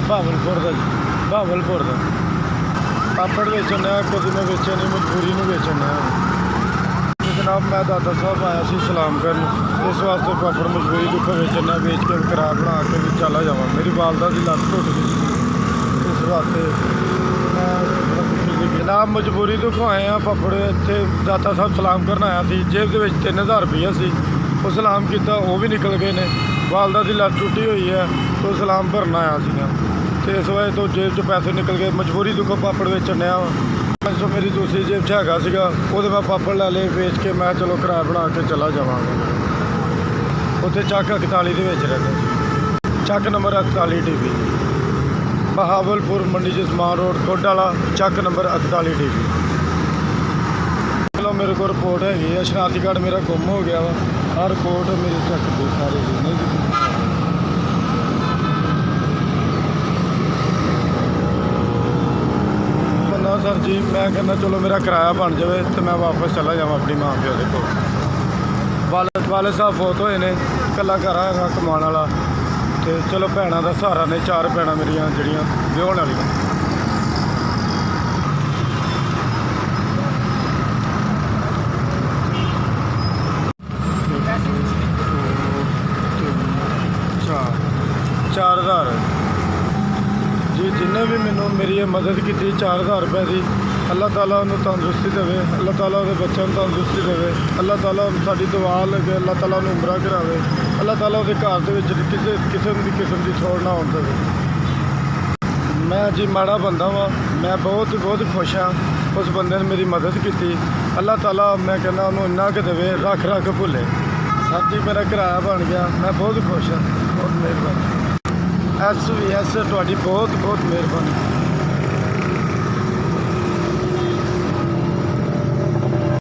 ਬਹਾਵਲਪੁਰ ਦਾ ਜੀ, ਬਹਾਵਲਪੁਰ ਦਾ ਪਾਪੜ ਵੇਚਣ ਡਿਆ। ਕਦੀ ਮੈਂ ਵੇਚਿਆ ਨਹੀਂ, ਮਜਬੂਰੀ ਨੂੰ ਵੇਚਣ ਡਿਆ। ਤੇ ਜਨਾਬ ਮੈਂ ਦਾਦਾ ਸਾਹਿਬ ਆਇਆ ਸੀ ਸਲਾਮ ਕਰਨ, ਇਸ ਵਾਸਤੇ ਪਾਪੜ ਮਜਬੂਰੀ ਦੁੱਖੋਂ ਵੇਚਣ ਡਿਆ। ਵੇਚ ਕੇ ਕਿਰਾਇਆ ਬਣਾ ਕੇ ਵੀ ਚਲਾ ਜਾਵਾਂ। ਮੇਰੀ ਵਾਲਦਾ ਦੀ ਲੱਤ ਟੁੱਟ ਗਈ ਸੀ, ਇਸ ਵਾਸਤੇ ਜਨਾਬ ਮਜਬੂਰੀ ਦੁੱਖੋਂ ਆਏ ਆ। ਪਾਪੜ ਇੱਥੇ ਦਾਤਾ ਸਾਹਿਬ ਸਲਾਮ ਕਰਨ ਆਇਆ ਸੀ। ਜੇਬ ਦੇ ਵਿੱਚ 3000 ਰੁਪਈਆ ਸੀ, ਉਹ ਸਲਾਮ ਕੀਤਾ, ਉਹ ਵੀ ਨਿਕਲ ਗਏ ਨੇ। ਵਾਲਦਾ ਦੀ ਲੱਤ ਟੁੱਟੀ ਹੋਈ ਹੈ, ਉਹ ਸਲਾਮ ਭਰਨ ਆਇਆ ਸੀਗਾ ਅਤੇ ਇਸ ਵਜ੍ਹਾ ਤੋਂ ਜੇਬ 'ਚੋਂ ਪੈਸੇ ਨਿਕਲ ਗਏ। ਮਜਬੂਰੀ ਦੁੱਖੋਂ ਪਾਪੜ ਵੇਚਣ ਡਿਆ ਵਾ। 500 ਮੇਰੀ ਦੂਸਰੀ ਜੇਬ 'ਚ ਹੈਗਾ ਸੀਗਾ, ਉਹਦੇ ਮੈਂ ਪਾਪੜ ਲੈ ਲਏ ਵੇਚ ਕੇ। ਮੈਂ ਚਲੋ ਕਿਰਾਇਆ ਬਣਾ ਕੇ ਚਲਾ ਜਾਵਾਂਗਾ। ਉੱਥੇ ਚੱਕ 41 ਦੇ ਵਿੱਚ ਰਹਿੰਦਾ, ਚੱਕ ਨੰਬਰ 41 DB, ਬਹਾਵਲਪੁਰ ਮੰਡੀ ਜਸਮਾਨ ਰੋਡ ਖੁੱਡ ਵਾਲਾ, ਚੱਕ ਨੰਬਰ 41 DB। ਚਲੋ ਮੇਰੇ ਕੋਲ ਰਿਪੋਰਟ ਹੈਗੀ ਆ, ਸ਼ਨਾਖਤੀ ਕਾਰਡ ਮੇਰਾ ਗੁੰਮ ਹੋ ਗਿਆ ਵਾ। ਆਹ ਰਿਪੋਰਟ ਮੇਰੇ ਚੱਕ ਦੇ ਸਾਰੇ ਨਹੀਂ ਬੰਦਾ ਸਰ ਜੀ। ਮੈਂ ਕਹਿੰਦਾ ਚਲੋ ਮੇਰਾ ਕਿਰਾਇਆ ਬਣ ਜਾਵੇ ਅਤੇ ਮੈਂ ਵਾਪਸ ਚਲਾ ਜਾਵਾਂ ਆਪਣੀ ਮਾਂ ਪਿਓ ਦੇ ਕੋਲ। ਵਾਲੇ ਸਾਹਿਬ ਫੌਤ ਹੋਏ ਨੇ, ਇਕੱਲਾ ਘਰ ਹੈਗਾ ਕਮਾਉਣ ਵਾਲਾ। ਅਤੇ ਚਲੋ ਭੈਣਾਂ ਦਾ ਸਹਾਰਾ ਨੇ, 4 ਭੈਣਾਂ ਮੇਰੀਆਂ ਜਿਹੜੀਆਂ ਵਿਆਹੁਣ ਵਾਲੀਆਂ। ਚਾਰ 4000 ਜੀ। ਜਿੰਨੇ ਵੀ ਮੈਨੂੰ ਮੇਰੀ ਇਹ ਮਦਦ ਕੀਤੀ 4000 ਰੁਪਏ ਦੀ, ਅੱਲਾਹ ਤਾਲਾ ਉਹਨੂੰ ਤੰਦਰੁਸਤੀ ਦੇਵੇ, ਅੱਲਾਹ ਤਾਲਾ ਉਹਦੇ ਬੱਚਿਆਂ ਨੂੰ ਤੰਦਰੁਸਤੀ ਦੇਵੇ, ਅੱਲਾਹ ਤਾਲਾ ਸਾਡੀ ਦੁਆ ਲੱਗੇ, ਅੱਲਾਹ ਤਾਲਾ ਉਹਨੂੰ ਉਮਰਾ ਕਰਾਵੇ, ਅੱਲਾਹ ਤਾਲਾ ਉਹਦੇ ਘਰ ਦੇ ਵਿੱਚ ਕਿਸੇ ਕਿਸਮ ਦੀ ਥੋੜ ਨਾ ਹੋਣ ਦੇਵੇ। ਮੈਂ ਜੀ ਮਾੜਾ ਬੰਦਾ ਵਾਂ, ਮੈਂ ਬਹੁਤ ਖੁਸ਼ ਹਾਂ ਉਸ ਬੰਦੇ ਨੇ ਮੇਰੀ ਮਦਦ ਕੀਤੀ। ਅੱਲਾਹ ਤਾਲਾ ਮੈਂ ਕਹਿੰਦਾ ਉਹਨੂੰ ਇੰਨਾ ਕੁ ਦੇਵੇ, ਰੱਖ ਭੁੱਲੇ। ਸਰ ਜੀ ਮੇਰਾ ਕਿਰਾਇਆ ਬਣ ਗਿਆ, ਮੈਂ ਬਹੁਤ ਖੁਸ਼ ਹਾਂ। ਬਹੁਤ ਮਿਹਰਬਾਨੀ। SVS ਤੁਹਾਡੀ ਬਹੁਤ ਮਿਹਰਬਾਨੀ।